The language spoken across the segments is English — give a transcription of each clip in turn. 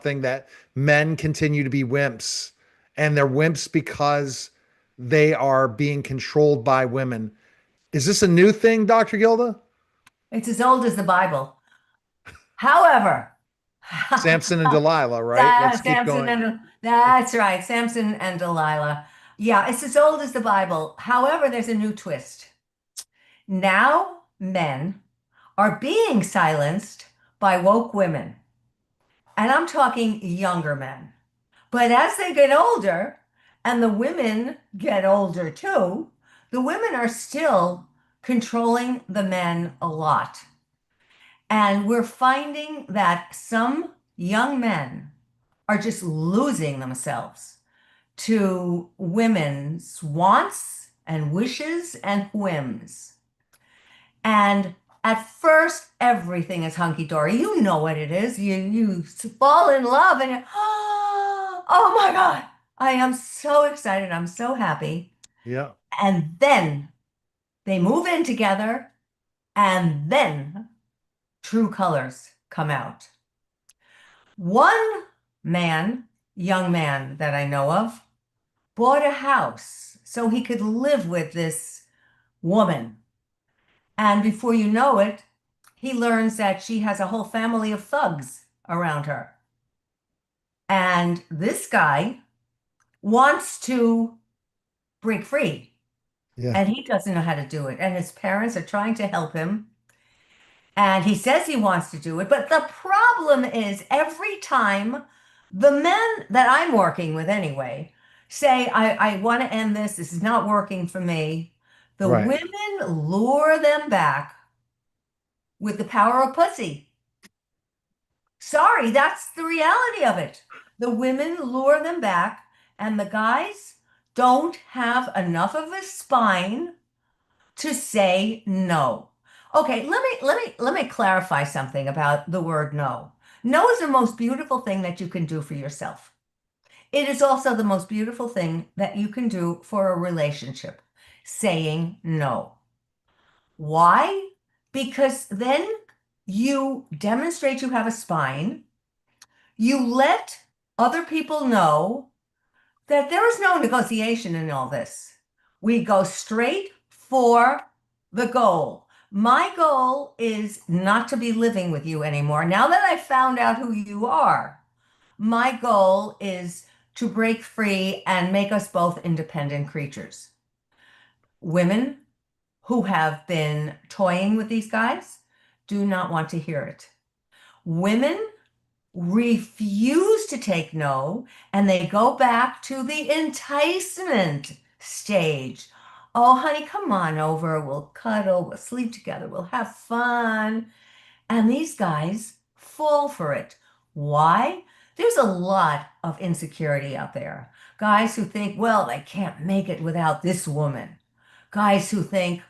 something that men continue to be wimps, and they're wimps because they are being controlled by women. Is this a new thing, Dr. Gilda? It's as old as the Bible. However, Samson and Delilah, right? Let's keep Samson going. and that's right, Samson and Delilah. Yeah, it's as old as the Bible. However, there's a new twist. Now men are being silenced by woke women. And I'm talking younger men. But as they get older, and the women get older too, the women are still controlling the men a lot. And we're finding that some young men are just losing themselves to women's wants and wishes and whims. And at first, everything is hunky dory. You know what it is. You fall in love and you, oh my God, I am so excited. I'm so happy. Yeah. And then they move in together, and then true colors come out. One man, young man that I know of, bought a house so he could live with this woman. And before you know it, he learns that she has a whole family of thugs around her. And this guy wants to break free, Yeah. and he doesn't know how to do it. And his parents are trying to help him. And he says he wants to do it. But the problem is every time the men that I'm working with anyway say, I want to end this. This is not working for me. The Right. women lure them back with the power of pussy. Sorry, that's the reality of it. The women lure them back, and the guys don't have enough of a spine to say no. Okay, let me clarify something about the word no. No is the most beautiful thing that you can do for yourself. It is also the most beautiful thing that you can do for a relationship, saying no. Why? Because then you demonstrate you have a spine. You let other people know that there is no negotiation in all this. We go straight for the goal. My goal is not to be living with you anymore. Now that I found out who you are, my goal is to break free and make us both independent creatures. Women who have been toying with these guys do not want to hear it. Women refuse to take no, and they go back to the enticement stage. Oh, honey, come on over. We'll cuddle, we'll sleep together, we'll have fun. And these guys fall for it. Why? There's a lot of insecurity out there. Guys who think, well, they can't make it without this woman. Guys who think,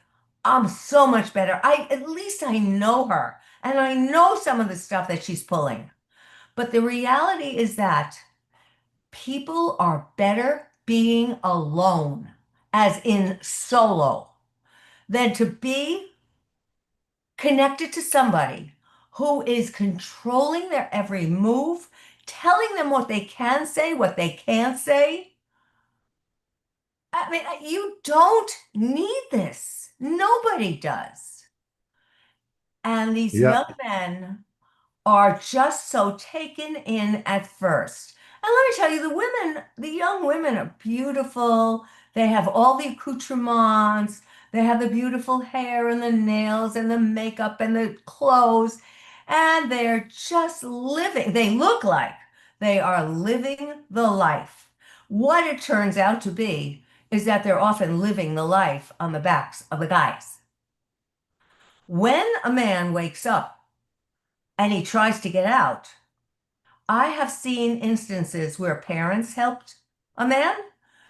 I'm so much better. At least I know her and I know some of the stuff that she's pulling. But the reality is that people are better being alone, as in solo, than to be connected to somebody who is controlling their every move, telling them what they can say, what they can't say. I mean, you don't need this. Nobody does. And these Yeah. young men are just so taken in at first. And let me tell you, the women, the young women are beautiful. They have all the accoutrements. They have the beautiful hair and the nails and the makeup and the clothes. And they're just living. They look like they are living the life. What it turns out to be is that they're often living the life on the backs of the guys. When a man wakes up and he tries to get out, I have seen instances where parents helped a man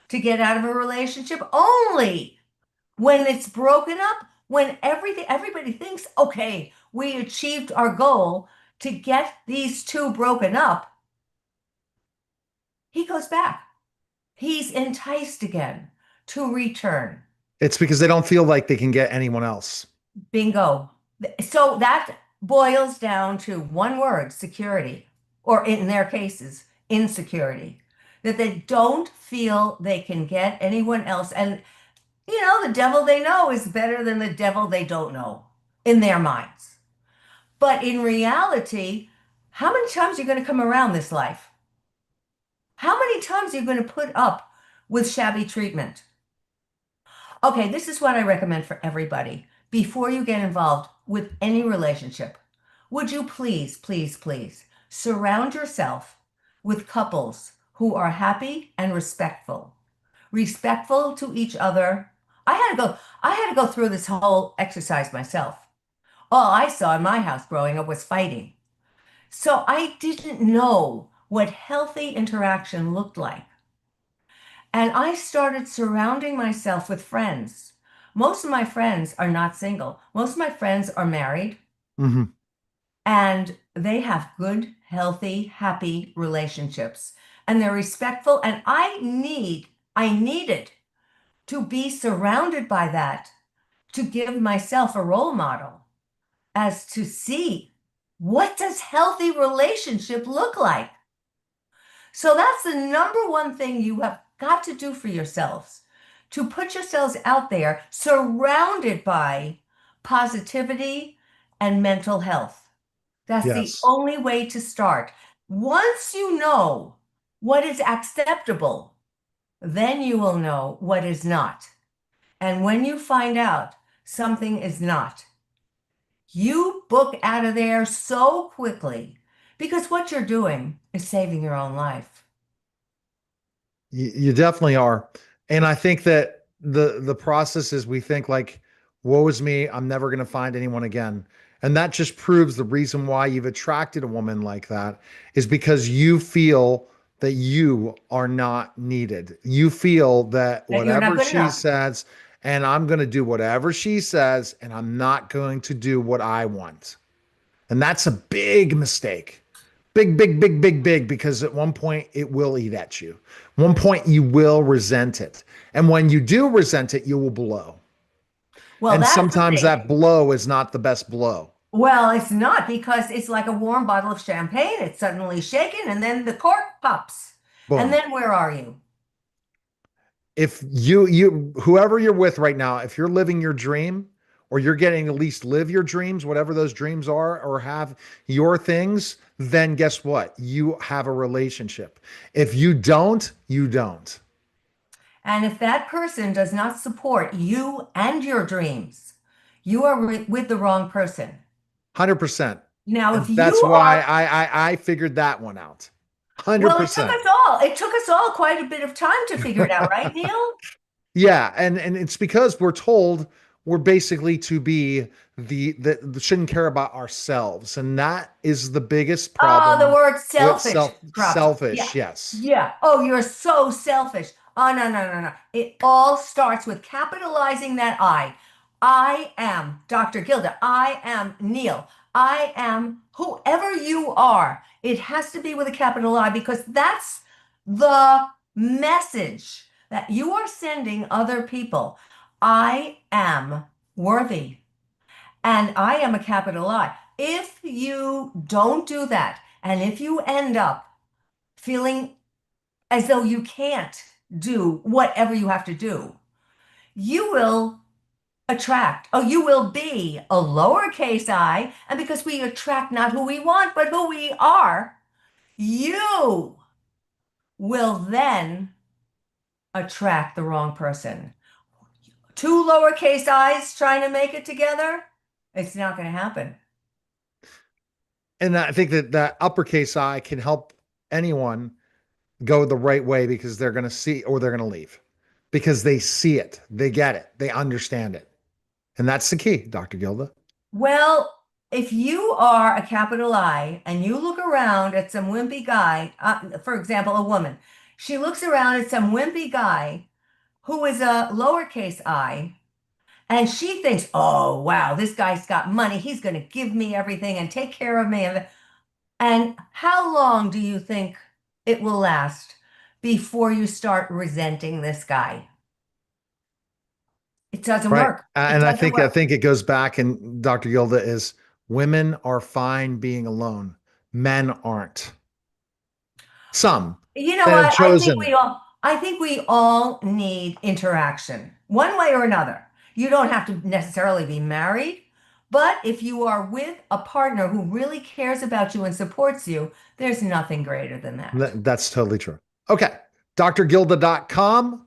to get out of a relationship only when it's broken up, when everybody thinks, okay, we achieved our goal to get these two broken up. He goes back. He's enticed again to return. It's because they don't feel like they can get anyone else. Bingo. So that boils down to one word, security. or in their cases, insecurity, that they don't feel they can get anyone else. And, the devil they know is better than the devil they don't know in their minds. But in reality, how many times are you going to come around this life? How many times are you going to put up with shabby treatment? Okay, this is what I recommend for everybody before you get involved with any relationship. Would you please, please, please surround yourself with couples who are happy and respectful, respectful to each other. I had to go through this whole exercise myself. All I saw in my house growing up was fighting. So I didn't know what healthy interaction looked like. And I started surrounding myself with friends. Most of my friends are not single. Most of my friends are married Hmm. and they have good, healthy, happy relationships. And they're respectful. And I needed to be surrounded by that to give myself a role model as to see what does healthy relationship look like. So that's the number one thing you have got to do for yourselves, to put yourselves out there surrounded by positivity and mental health. That's the Yes. only way to start. Once you know what is acceptable, then you will know what is not. And when you find out something is not, you book out of there so quickly because what you're doing is saving your own life. You definitely are. And I think that the process is we think like, woe is me, I'm never going to find anyone again. And that just proves the reason why you've attracted a woman like that is because you feel that you are not needed. You feel that That you're not whatever good she enough. says, and I'm going to do whatever she says, and I'm not going to do what I want. And that's a big mistake. Big, big, big, big, big, because at one point it will eat at you. One point you will resent it. And when you do resent it, you will blow. Well, And that's the sometimes thing. that blow is not the best blow. Well, it's not because it's like a warm bottle of champagne. It's suddenly shaken and then the cork pops. And Boom. then where are you? If you whoever you're with right now, if you're living your dream or you're getting at least live your dreams, whatever those dreams are, or have your things, then guess what? You have a relationship. If you don't, you don't. And if that person does not support you and your dreams, you are with the wrong person. 100%. Now, if And you that's why are, I figured that one out. well, it took 100%. us all. It took us all quite a bit of time to figure it out, right, Neil? Yeah, and it's because we're told we're basically to be the shouldn't care about ourselves, and that is the biggest Oh, the problem word with selfish crops up. Yeah. selfish. Yes. Yeah. Oh, you're so selfish. Oh, no, no, no, no. It all starts with capitalizing that I. I am Dr. Gilda. I am Neil. I am whoever you are. It has to be with a capital I because that's the message that you are sending other people. I am worthy. And I am a capital I. If you don't do that, and if you end up feeling as though you can't do whatever you have to do, you will attract, or you will be a lowercase I. And because we attract not who we want, but who we are, you will then attract the wrong person. Two lowercase I's trying to make it together, it's not going to happen. And I think that that uppercase I can help anyone go the right way because they're going to see or they're going to leave because they see it, they get it, they understand it. And that's the key, Dr. Gilda. Well, if you are a capital I and you look around at some wimpy guy, for example, a woman, she looks around at some wimpy guy who is a lowercase I, and she thinks, oh, wow, this guy's got money. He's going to give me everything and take care of me. And how long do you think it will last before you start resenting this guy? It doesn't Right. work. It And doesn't I work. think it goes back and Dr. Gilda is women are fine being alone. Men aren't. some You know that have what? chosen. I think we all need interaction, one way or another. You don't have to necessarily be married, but if you are with a partner who really cares about you and supports you, there's nothing greater than that. That's totally true. Okay. drgilda.com.